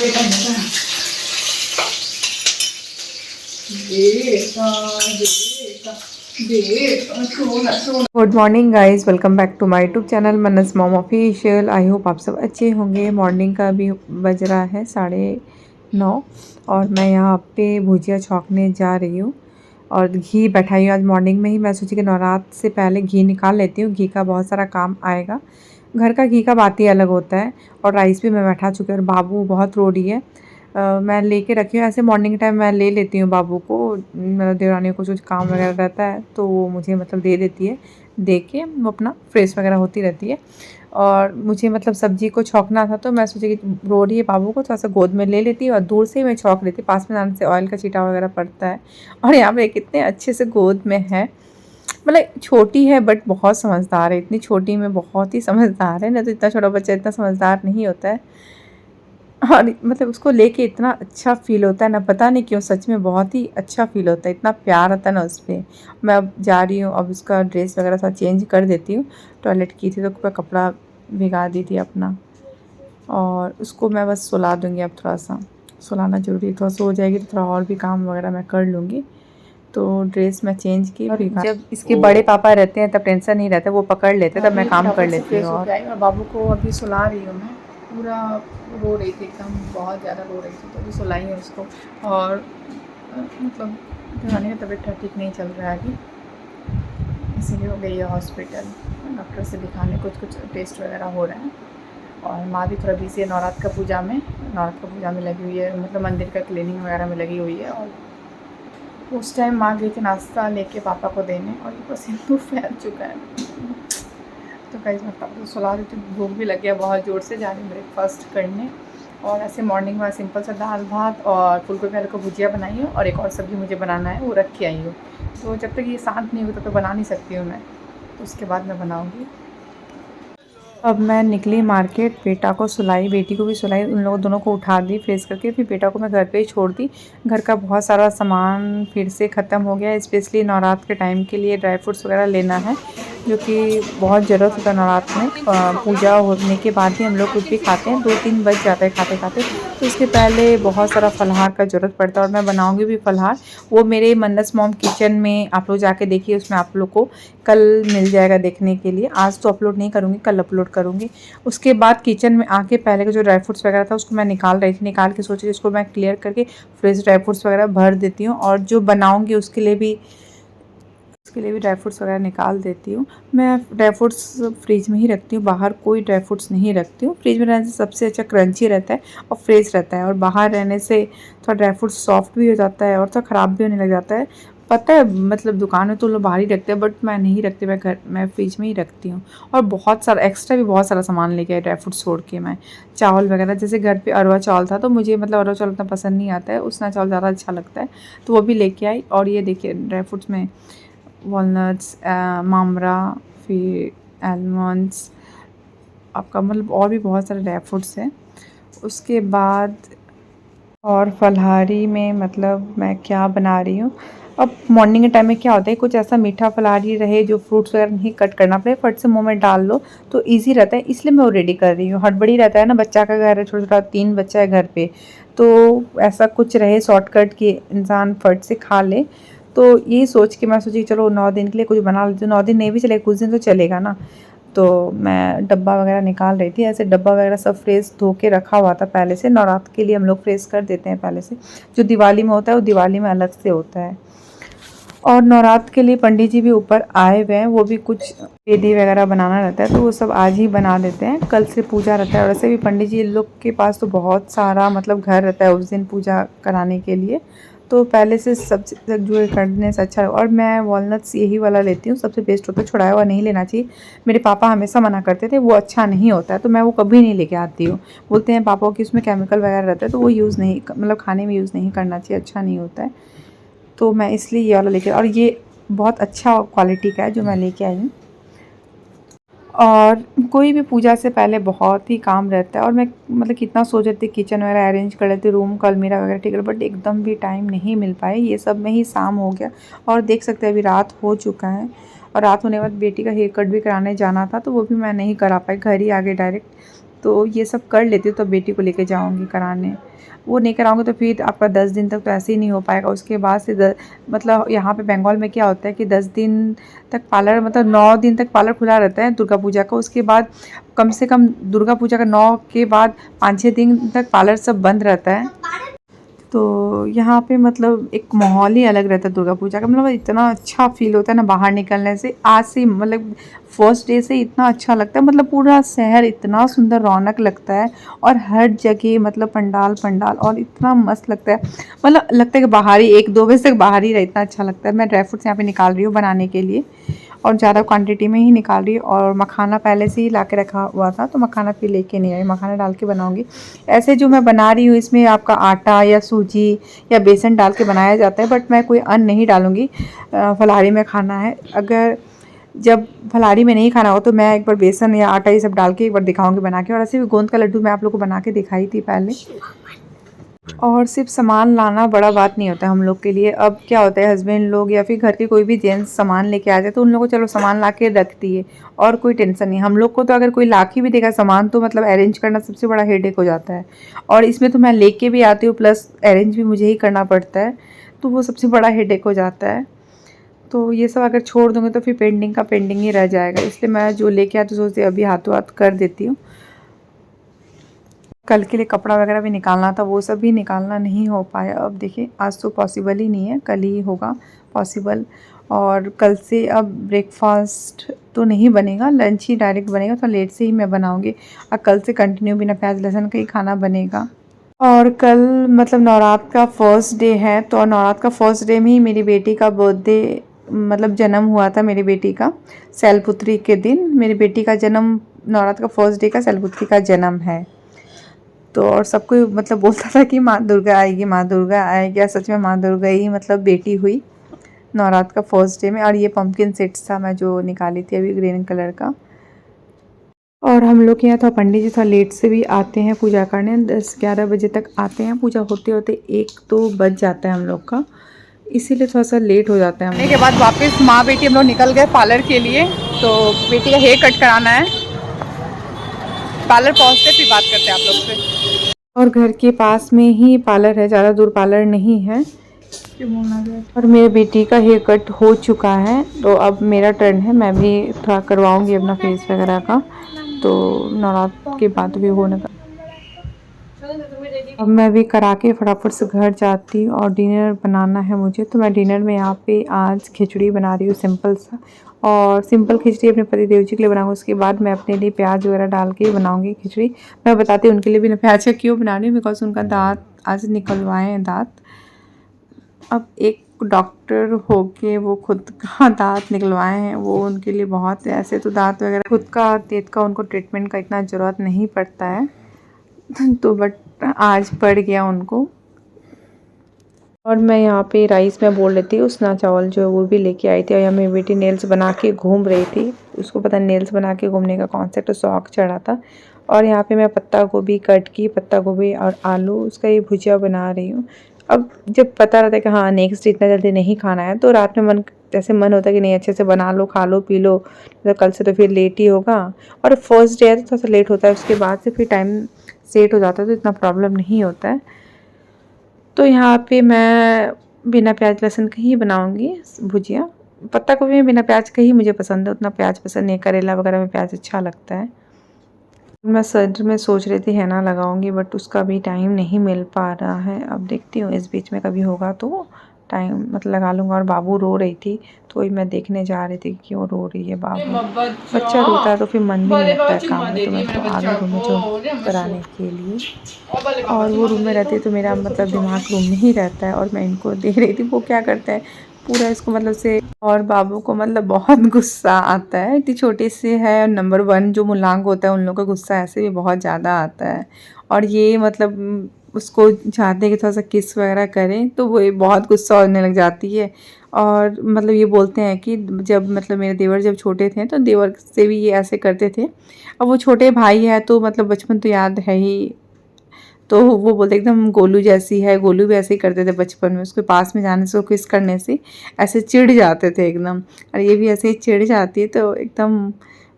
बेटा good morning guys, welcome back to my YouTube channel Manas mom official. I hope आप सब अच्छे होंगे। मॉर्निंग का अभी बज रहा है 9:30 और मैं यहाँ पे भुजिया छौंकने जा रही हूँ और घी बैठाई हूँ। आज मॉर्निंग में ही मैं सोची कि नवरात्र से पहले घी निकाल लेती हूँ, घी का बहुत सारा काम आएगा। घर का घी का बात ही अलग होता है। और राइस भी मैं बैठा चुकी हूँ और बाबू बहुत रो रही है। मैं लेके रखी हूँ, ऐसे मॉर्निंग टाइम मैं ले लेती हूँ बाबू को। मतलब देवरानी को कुछ काम वगैरह रहता है तो वो मुझे मतलब दे देती है, दे के वो अपना फ्रेश वगैरह होती रहती है। और मुझे मतलब सब्जी को छौंकना था तो मैं सोची कि रो रही है बाबू को, थोड़ा सा गोद में ले लेती और दूर से ही मैं छौंक लेती, पास में जाने से ऑयल का छींटा वगैरह पड़ता है। और यहाँ पे कितने अच्छे से गोद में है, मतलब छोटी है बट बहुत समझदार है। इतनी छोटी में बहुत ही समझदार है ना, तो इतना छोटा बच्चा इतना समझदार नहीं होता है। और मतलब उसको लेके इतना अच्छा फ़ील होता है ना, पता नहीं क्यों, सच में बहुत ही अच्छा फ़ील होता है, इतना प्यार आता है ना उस पर। मैं अब जा रही हूँ, अब उसका ड्रेस वगैरह सब चेंज कर देती हूँ। टॉयलेट की थी तो मैं कपड़ा भिगा दी थी अपना, और उसको मैं बस सुला दूँगी। अब थोड़ा सा सुलाना ज़रूरी है, थोड़ा सा हो जाएगी तो थोड़ा और भी काम वगैरह मैं कर लूँगी। तो ड्रेस मैं चेंज की। और जब इसके बड़े पापा रहते हैं तब टेंशन नहीं रहता, वो पकड़ लेते तब मैं काम कर लेती हूँ। और बाबू को अभी सुला रही हूँ मैं। पूरा रो रही थी एकदम, बहुत ज़्यादा रो रही थी, तो अभी सुलाई है उसको। और मतलब जवानी का तबीयत ठीक नहीं चल रहा है अभी, इसीलिए हो गई है हॉस्पिटल डॉक्टर से दिखाने। कुछ टेस्ट वगैरह हो रहे हैं। और माँ भी थोड़ा बिजी है नवरात्र का पूजा में लगी हुई है, मतलब मंदिर का क्लीनिंग वगैरह में लगी हुई है। और उस टाइम माँ गई थी नाश्ता लेके पापा को देने, और ये सिंदूर फैल चुका है। तो गाइस मैं पापा को सुला रही थी, भूख भी लग गया बहुत ज़ोर से, जा रही ब्रेकफास्ट करने। और ऐसे मॉर्निंग में सिंपल सा दाल भात और फूलगोभी आलू का भुजिया बनाई हूँ, और एक और सब्ज़ी मुझे बनाना है वो रख के आई हूँ। तो जब तक ये शांत नहीं होता तो बना नहीं सकती हूँ मैं, तो उसके बाद मैं बनाऊँगी। अब मैं निकली मार्केट, बेटा को सुलाई, बेटी को भी सुलाई, उन लोगों दोनों को उठा दी फ्रेश करके। फिर बेटा को मैं घर पे ही छोड़ दी। घर का बहुत सारा सामान फिर से ख़त्म हो गया, स्पेशली नवरात्र के टाइम के लिए ड्राई फ्रूट्स वगैरह लेना है, जो कि बहुत ज़रूरत होता है नवरात्र में। पूजा होने के बाद ही हम लोग कुछ भी खाते हैं, 2-3 बज जाता है खाते खाते, तो उसके पहले बहुत सारा फलाहार का ज़रूरत पड़ता है। और मैं बनाऊँगी भी फलाहार, वो मेरे मनस मॉम किचन में आप लोग जाके देखिए, उसमें आप लोग को कल मिल जाएगा देखने के लिए। आज तो अपलोड नहीं करूँगी, कल अपलोड करूँगी। उसके बाद किचन में आके पहले का जो ड्राई फ्रूट्स वगैरह था उसको मैं निकाल रही थी, निकाल के सोची इसको मैं क्लियर करके फ्रेश ड्राई फ्रूट्स वगैरह भर देती हूँ। और जो बनाऊँगी उसके लिए भी ड्राई फ्रूट्स वगैरह निकाल देती हूँ। मैं ड्राई फ्रूट्स फ्रिज में ही रखती हूँ, बाहर कोई ड्राई फ्रूट्स नहीं रखती हूँ। फ्रिज में रहने से सबसे अच्छा क्रंची रहता है और फ्रेश रहता है, और बाहर रहने से थोड़ा ड्राई फ्रूट्स सॉफ्ट भी हो जाता है और थोड़ा ख़राब भी होने लग जाता है। पता है, मतलब दुकान में तो लोग बाहर ही रखते हैं, बट मैं नहीं रखती, मैं फ्रिज में ही रखती हूँ। और बहुत सारा एक्स्ट्रा भी बहुत सारा सामान लेके आए ड्राई फ्रूट्स छोड़ के। मैं चावल वगैरह, जैसे घर पे अरवा चावल था तो मुझे मतलब अरवा चावल उतना पसंद नहीं आता है, उसना चावल ज़्यादा अच्छा लगता है, तो वो भी लेके आई। और ये देखिए ड्राई फ्रूट्स में वॉलनट्स, मामरा, फिर आलमंड्स, आपका मतलब और भी बहुत सारे ड्राई फ्रूट्स हैं। उसके बाद और फलाहारी में मतलब मैं क्या बना रही हूँ, अब मॉर्निंग के टाइम में क्या होता है, कुछ ऐसा मीठा फलाहारी रहे जो फ्रूट्स वगैरह नहीं कट करना पड़े, फट से मुंह में डाल लो तो इजी रहता है, इसलिए मैं वो रेडी कर रही हूँ। हड़बड़ी रहता है ना, बच्चा का घर है, छोटा छोटा 3 बच्चा है घर पे, तो ऐसा कुछ रहे शॉर्टकट कि इंसान फट से खा ले। तो यही सोच के मैं सोची चलो 9 दिन के लिए कुछ बना लेती हूँ। 9 दिन नहीं भी चलेगा, कुछ दिन तो चलेगा ना। तो मैं डब्बा वगैरह निकाल रही थी, ऐसे डब्बा वगैरह सब फ्रेश धो के रखा हुआ था पहले से। नवरात्र के लिए हम लोग फ्रेश कर देते हैं पहले से, जो दिवाली में होता है वो दिवाली में अलग से होता है। और नवरात्र के लिए पंडित जी भी ऊपर आए हुए हैं, वो भी कुछ वेदी वगैरह बनाना रहता है तो वो सब आज ही बना देते हैं, कल से पूजा रहता है। और वैसे भी पंडित जी लोग के पास तो बहुत सारा मतलब घर रहता है उस दिन पूजा कराने के लिए, तो पहले से सब जो करने से अच्छा है। और मैं वॉलनट्स यही वाला लेती हूँ, सबसे बेस्ट होता है, छुड़ाया हुआ नहीं लेना चाहिए। मेरे पापा हमेशा मना करते थे वो अच्छा नहीं होता है, तो मैं वो कभी नहीं लेके आती हूँ। बोलते हैं पापा कि उसमें केमिकल वगैरह रहता है तो वो यूज़ नहीं, मतलब खाने में यूज़ नहीं करना चाहिए, अच्छा नहीं होता है। तो मैं इसलिए ये वाला लेके, और ये बहुत अच्छा क्वालिटी का है जो मैं लेके आई हूँ। और कोई भी पूजा से पहले बहुत ही काम रहता है, और मैं मतलब कितना सोच रही थी किचन वगैरह अरेंज कर लेती, रूम का अलमीरा वगैरह ठीक है, बट एकदम भी टाइम नहीं मिल पाए, ये सब में ही शाम हो गया। और देख सकते हैं अभी रात हो चुका है, और रात होने के बाद बेटी का हेयर कट भी कराने जाना था तो वो भी मैं नहीं करा पाई, घर ही आ गई डायरेक्ट। तो ये सब कर लेती हूँ, तो बेटी को लेके जाऊँगी कराने। वो नहीं कराऊँगी तो फिर आपका 10 दिन तक तो ऐसे ही नहीं हो पाएगा। उसके बाद से मतलब यहाँ पे बंगाल में क्या होता है कि 10 दिन तक पार्लर, मतलब 9 दिन तक पार्लर खुला रहता है दुर्गा पूजा का। उसके बाद कम से कम दुर्गा पूजा का 9 के बाद 5-6 दिन तक पार्लर सब बंद रहता है। तो यहाँ पे मतलब एक माहौल ही अलग रहता है दुर्गा पूजा का। मतलब इतना अच्छा फ़ील होता है ना बाहर निकलने से। आज से मतलब फर्स्ट डे से इतना अच्छा लगता है, मतलब पूरा शहर इतना सुंदर रौनक लगता है और हर जगह मतलब पंडाल पंडाल और इतना मस्त लगता है। मतलब लगता है कि बाहर ही 1-2 बजे तक बाहर ही रहे, इतना अच्छा लगता है। मैं ड्राई फ्रूट्स यहाँ पे निकाल रही हूँ बनाने के लिए और ज़्यादा क्वांटिटी में ही निकाल रही हूँ। और मखाना पहले से ही ला के रखा हुआ था, तो मखाना फिर लेके नहीं आई, मखाना डाल के बनाऊँगी। ऐसे जो मैं बना रही हूँ इसमें आपका आटा या सूजी या बेसन डाल के बनाया जाता है, बट मैं कोई अन्न नहीं डालूँगी। फलाहारी में खाना है। अगर जब फलाहारी में नहीं खाना हो तो मैं एक बार बेसन या आटा ये सब डाल के एक बार दिखाऊंगी बना के। और ऐसे भी गोंद का लड्डू मैं आप लोग को बना के दिखाई थी पहले। और सिर्फ सामान लाना बड़ा बात नहीं होता हम लोग के लिए। अब क्या होता है, हस्बैंड लोग या फिर घर के कोई भी जेंट्स सामान लेके आ जाए तो उन लोगों को चलो सामान ला के रख दिए और कोई टेंशन नहीं। हम लोग को तो अगर कोई ला के भी देगा सामान तो मतलब अरेंज करना सबसे बड़ा हेडेक हो जाता है। और इसमें तो मैं लेके भी आती हूँ प्लस अरेंज भी मुझे ही करना पड़ता है, तो वो सबसे बड़ा हेडेक हो जाता है। तो ये सब अगर छोड़ दूँगी तो फिर पेंडिंग का पेंडिंग ही रह जाएगा। इसलिए मैं जो लेके आती हूँ सोचती अभी हाथों हाथ कर देती हूँ। कल के लिए कपड़ा वगैरह भी निकालना था, वो सब भी निकालना नहीं हो पाया। अब देखिए आज तो पॉसिबल ही नहीं है, कल ही होगा पॉसिबल। और कल से अब ब्रेकफास्ट तो नहीं बनेगा, लंच ही डायरेक्ट बनेगा, तो लेट से ही मैं बनाऊँगी। और कल से कंटिन्यू बिना प्याज लहसुन का ही खाना बनेगा। और कल मतलब नवरात्र का फर्स्ट डे है, तो नवरात्र का फर्स्ट डे में ही मेरी बेटी का बर्थडे मतलब जन्म हुआ था मेरी बेटी का। शैलपुत्री के दिन मेरी बेटी का जन्म, नवरात्र का फर्स्ट डे का शैलपुत्री का जन्म है। तो और सब कोई मतलब बोलता था कि माँ दुर्गा आएगी, माँ दुर्गा आएगी। सच में माँ दुर्गा ही मतलब बेटी हुई नवरात्र का फर्स्ट डे में। और ये पम्पकिन सेट्स था मैं जो निकाली थी अभी ग्रीन कलर का। और हम लोग के यहाँ तो पंडित जी थोड़ा लेट से भी आते हैं पूजा करने, 10-11 बजे तक आते हैं। पूजा होते होते 1 तो बज जाता है हम लोग का, इसीलिए थोड़ा सा लेट हो जाता है। के बाद वापस माँ बेटी हम लोग निकल गए पार्लर के लिए। तो बेटी का हेयर कट कराना है, पार्लर पहुँचते फिर बात करते हैं आप लोग से। और घर के पास में ही पार्लर है, ज़्यादा दूर पार्लर नहीं है। और मेरे बेटी का हेयर कट हो चुका है, तो अब मेरा टर्न है। मैं भी थोड़ा करवाऊंगी अपना फेस वगैरह का, तो नवरात्र के बाद भी होने का। अब मैं भी करा के फटाफट से घर जाती हूँ और डिनर बनाना है मुझे। तो मैं डिनर में यहाँ पे आज खिचड़ी बना रही हूँ सिंपल सा, और सिंपल खिचड़ी अपने पति देव जी के लिए बनाऊँगी। उसके बाद मैं अपने लिए प्याज वगैरह डाल के बनाऊँगी खिचड़ी। मैं बताती हूँ उनके लिए बिना प्याज का क्यों बना रही हूँ, बिकॉज उनका दांत आज निकलवाए हैं दांत। अब एक डॉक्टर होके वो खुद का दांत निकलवाए हैं, वो उनके लिए बहुत है। ऐसे तो दांत वगैरह खुद का तेत का उनको ट्रीटमेंट का इतना ज़रूरत नहीं पड़ता है, तो बट आज पड़ गया उनको। और मैं यहाँ पे राइस में बोल रही थी, उसना चावल जो है वो भी लेके आई थी। और यहाँ मेरी बेटी नेल्स बना के घूम रही थी, उसको पता नेल्स बना के घूमने का कॉन्सेप्ट शौक चढ़ा था। और यहाँ पे मैं पत्ता गोभी कट की, पत्ता गोभी और आलू उसका ये भुजिया बना रही हूँ। अब जब पता रहता है कि हाँ नेक्स्ट इतना जल्दी नहीं खाना है, तो रात में मन जैसे मन होता है कि नहीं अच्छे से बना लो, खा लो, पी लो, तो कल से तो फिर लेट ही होगा। और फर्स्ट डे है तो थोड़ा सा लेट होता है, उसके बाद से फिर टाइम सेट हो जाता है, तो इतना प्रॉब्लम नहीं होता है। तो यहाँ पे मैं बिना प्याज लहसुन का ही बनाऊँगी भुजिया। पत्ता गोभी में बिना प्याज का ही मुझे पसंद है, उतना प्याज पसंद नहीं। करेला वगैरह में प्याज अच्छा लगता है। मैं सर में सोच रही थी हैना लगाऊंगी, बट उसका भी टाइम नहीं मिल पा रहा है। अब देखती हूँ इस बीच में कभी होगा तो टाइम मतलब लगा लूँगा। और बाबू रो रही थी, तो वही मैं देखने जा रही थी कि क्यों रो रही है बाबू। बच्चा रोता है तो फिर मन भी नहीं लगता है काम में, तो मैं तो आ गई रूम में जो कराने के लिए। और वो रूम में रहती है तो मेरा मतलब दिमाग रूम में ही रहता है। और मैं इनको देख रही थी वो क्या करता है पूरा इसको मतलब से। और बाबू को मतलब बहुत गुस्सा आता है, इतनी छोटी सी है। नंबर 1 जो मुलांग होता है उन लोगों का गुस्सा ऐसे भी बहुत ज़्यादा आता है। और ये मतलब उसको चाहते हैं कि थोड़ा सा किस वगैरह करें, तो वो बहुत गुस्सा होने लग जाती है। और मतलब ये बोलते हैं कि जब मतलब मेरे देवर जब छोटे थे तो देवर से भी ये ऐसे करते थे। अब वो छोटे भाई है तो मतलब बचपन तो याद है ही, तो वो बोलते एकदम गोलू जैसी है। गोलू भी ऐसे ही करते थे बचपन में, उसके पास में जाने से, वो किस करने से ऐसे चिढ़ जाते थे एकदम। और ये भी ऐसे ही चिढ़ जाती है, तो एकदम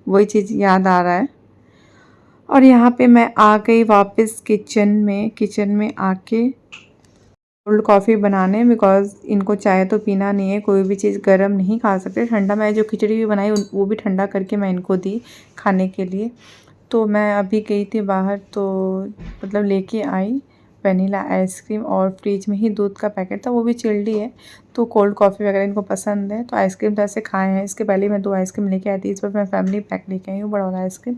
वही चीज़ याद आ रहा है। और यहाँ पे मैं आ गई वापस किचन में आके कोल्ड कॉफ़ी बनाने, बिकॉज़ इनको चाय तो पीना नहीं है, कोई भी चीज़ गर्म नहीं खा सकते। ठंडा मैं जो खिचड़ी भी बनाई वो भी ठंडा करके मैं इनको दी खाने के लिए। तो मैं अभी गई थी बाहर, तो मतलब लेके आई वनीला आइसक्रीम, और फ्रिज में ही दूध का पैकेट था, वो भी चिल्ड ही है। तो कोल्ड कॉफ़ी वगैरह इनको पसंद है, तो आइसक्रीम तो ऐसे खाए हैं। इसके पहले मैं 2 आइसक्रीम लेके आई थी, इस बार मैं फैमिली पैक लेके आई हूँ बड़ा वाला आइसक्रीम।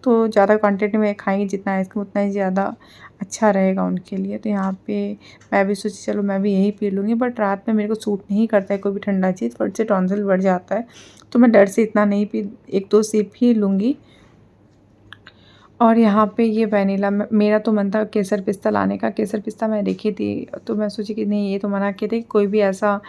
तो ज़्यादा क्वांटिटी में खाएंगे जितना आइसक्रीम उतना ही ज़्यादा अच्छा रहेगा उनके लिए। तो यहाँ पे मैं भी सोची चलो मैं भी यही पी लूँगी, बट रात में मेरे को सूट नहीं करता है कोई भी ठंडा चीज़, फट से टॉन्सिल बढ़ जाता है। तो मैं डर से इतना नहीं पी, 1-2 सिप ही लूँगी। और यहाँ पे ये वैनिला मेरा तो मन था केसर पिस्ता लाने का। केसर पिस्ता मैं देखी थी, तो मैं सोची कि नहीं, ये तो मना किए थे कि कोई भी ऐसा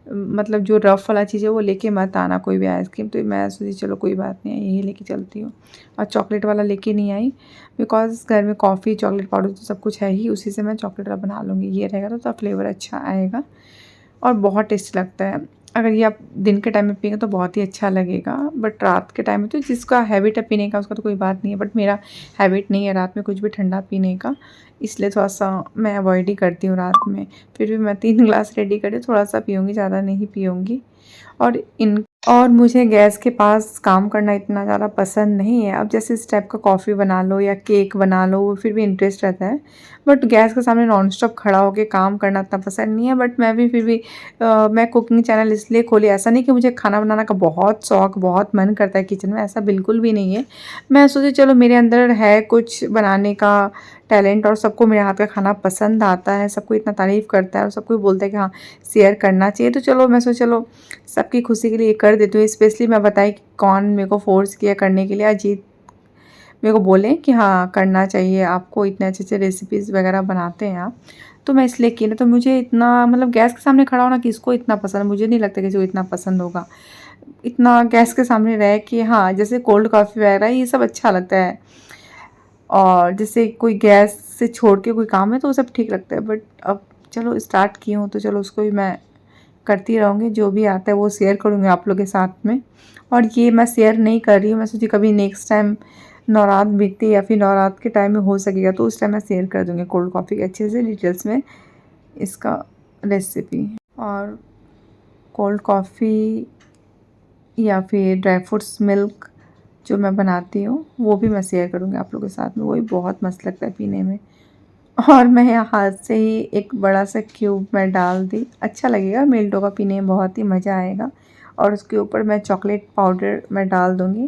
मतलब जो रफ़ वाला चीज़ है वो लेके मत आना कोई भी आइसक्रीम। तो मैं सोची चलो कोई बात नहीं है, यही लेके चलती हूँ। और चॉकलेट वाला लेके नहीं आई, बिकॉज़ घर में कॉफ़ी, चॉकलेट पाउडर तो सब कुछ है ही, उसी से मैं चॉकलेट वाला बना लूँगी। ये रहेगा तो फ्लेवर अच्छा आएगा और बहुत टेस्टी लगता है। अगर ये आप दिन के टाइम में पिएंगे तो बहुत ही अच्छा लगेगा, बट रात के टाइम में तो जिसका हैबिट है पीने का उसका तो कोई बात नहीं है, बट मेरा हैबिट नहीं है रात में कुछ भी ठंडा पीने का, इसलिए थोड़ा-सा मैं अवॉइड ही करती हूँ रात में। फिर भी मैं 3 ग्लास रेडी करके थोड़ा-सा पीऊँगी, ज़्यादा नहीं पीऊँगी। और इन और मुझे गैस के पास काम करना इतना ज़्यादा पसंद नहीं है। अब जैसे इस टाइप का कॉफ़ी बना लो या केक बना लो, वो फिर भी इंटरेस्ट रहता है। बट गैस के सामने नॉन स्टॉप खड़ा होके काम करना इतना पसंद नहीं है। बट मैं भी फिर भी मैं कुकिंग चैनल इसलिए खोली, ऐसा नहीं कि मुझे खाना बनाना का बहुत शौक, बहुत मन करता है किचन में, ऐसा बिल्कुल भी नहीं है। मैं सोची चलो मेरे अंदर है कुछ बनाने का टैलेंट, और सबको मेरे हाथ का खाना पसंद आता है, सबको इतना तारीफ़ करता है और सबको बोलता है कि हाँ, शेयर करना चाहिए। तो चलो मैं सोचा चलो सबकी खुशी के लिए कर देती हूँ। स्पेशली मैं बताई कि कौन मेरे को फ़ोर्स किया करने के लिए, अजीत मेरे को बोले कि हाँ करना चाहिए आपको, इतने अच्छे-अच्छे रेसिपीज़ वगैरह बनाते हैं आप। तो मैं इसलिए की ना, तो मुझे इतना मतलब गैस के सामने खड़ा होना किसको इतना पसंद है, मुझे नहीं लगता किसी को इतना पसंद होगा। इतना गैस के सामने रह के, हाँ, जैसे कोल्ड कॉफ़ी वगैरह ये सब अच्छा लगता है। और जैसे कोई गैस से छोड़ के कोई काम है तो वो सब ठीक लगता है, बट अब चलो स्टार्ट की हूँ तो चलो उसको भी मैं करती रहूँगी, जो भी आता है वो शेयर करूँगी आप लोगों के साथ में। और ये मैं शेयर नहीं कर रही हूँ, मैं सोची कभी नेक्स्ट टाइम नवरात बीतती या फिर नवरात के टाइम में हो सकेगा तो उस टाइम मैं शेयर कर दूँगी कोल्ड कॉफ़ी अच्छे से डिटेल्स में इसका रेसिपी। और कोल्ड कॉफ़ी या फिर ड्राई फ्रूट्स मिल्क जो मैं बनाती हूँ वो भी मैं शेयर करूँगी आप लोगों के साथ में, वो भी बहुत मस्त लगता है पीने में। और मैं यहाँ हाथ से ही एक बड़ा सा क्यूब मैं डाल दी, अच्छा लगेगा मिल्टो का पीने में, बहुत ही मज़ा आएगा। और उसके ऊपर मैं चॉकलेट पाउडर मैं डाल दूँगी,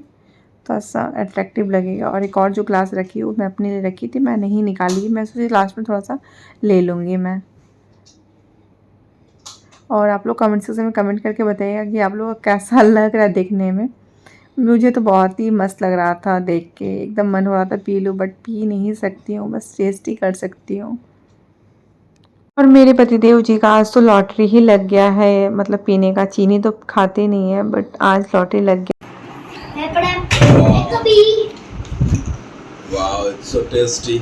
थोड़ा सा अट्रैक्टिव लगेगा। और एक और जो ग्लास रखी हूँ मैं अपने लिए रखी थी, मैं नहीं निकाली, मैं सोची लास्ट में थोड़ा सा ले लूँगी मैं। और आप लोग कमेंट सेक्शन में कमेंट करके बताइएगा कि आप लोगों को कैसा लग रहा है देखने में। मुझे तो बहुत ही मस्त लग रहा था देख के, एकदम मन हो रहा था पी लूँ, बट पी नहीं सकती हूँ, बस टेस्ट ही कर सकती हूँ। और मेरे पतिदेव जी का आज तो लॉटरी ही लग गया है, मतलब पीने का, चीनी तो खाते नहीं है बट आज लॉटरी लग गया। Wow, it's so tasty.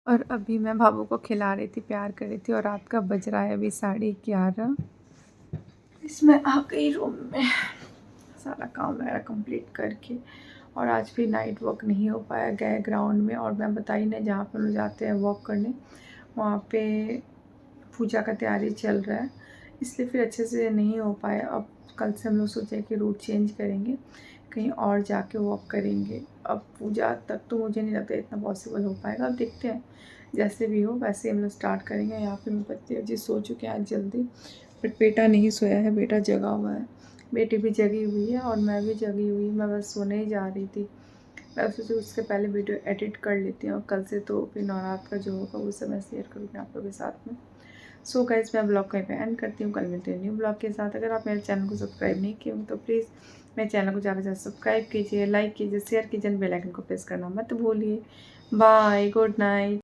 और अभी मैं बाबू को खिला रही थी, प्यार कर रही थी, और रात का बज रहा है अभी 11:30। इसमें आ गई रूम में सारा काम वगैरह कंप्लीट करके। और आज भी नाइट वॉक नहीं हो पाया, गए ग्राउंड में, और मैं बताई ना जहाँ पे हम लोग जाते हैं वॉक करने, वहाँ पे पूजा का तैयारी चल रहा है, इसलिए फिर अच्छे से नहीं हो पाया। अब कल से हम लोग सोचे कि रूट चेंज करेंगे, कहीं और जाके वॉक करेंगे। अब पूजा तक तो मुझे नहीं लगता इतना पॉसिबल हो पाएगा, अब देखते हैं, जैसे भी हो वैसे हम लोग स्टार्ट करेंगे। यहाँ पे मैं पति जी सो चुके हैं आज जल्दी, बट बेटा नहीं सोया है, बेटा जगा हुआ है, बेटी भी जगी हुई है और मैं भी जगी हुई, मैं बस सोने ही जा रही थी। मैं सोची उसके पहले वीडियो एडिट कर लेती हूँ, और कल से तो फिर नवरात्र का जो होगा वो सब मैं शेयर करूँगी आप लोगों के साथ में। सो गाइस, मैं ब्लॉग कहीं पे एंड करती हूँ, कल मिलते हैं न्यू ब्लॉग के साथ। अगर आप मेरे चैनल को सब्सक्राइब नहीं किए तो प्लीज़ मेरे चैनल को ज़्यादा से ज़्यादा सब्सक्राइब कीजिए, लाइक कीजिए, शेयर कीजिए, बेल आइकन को प्रेस करना मत भूलिए। Bye, good night.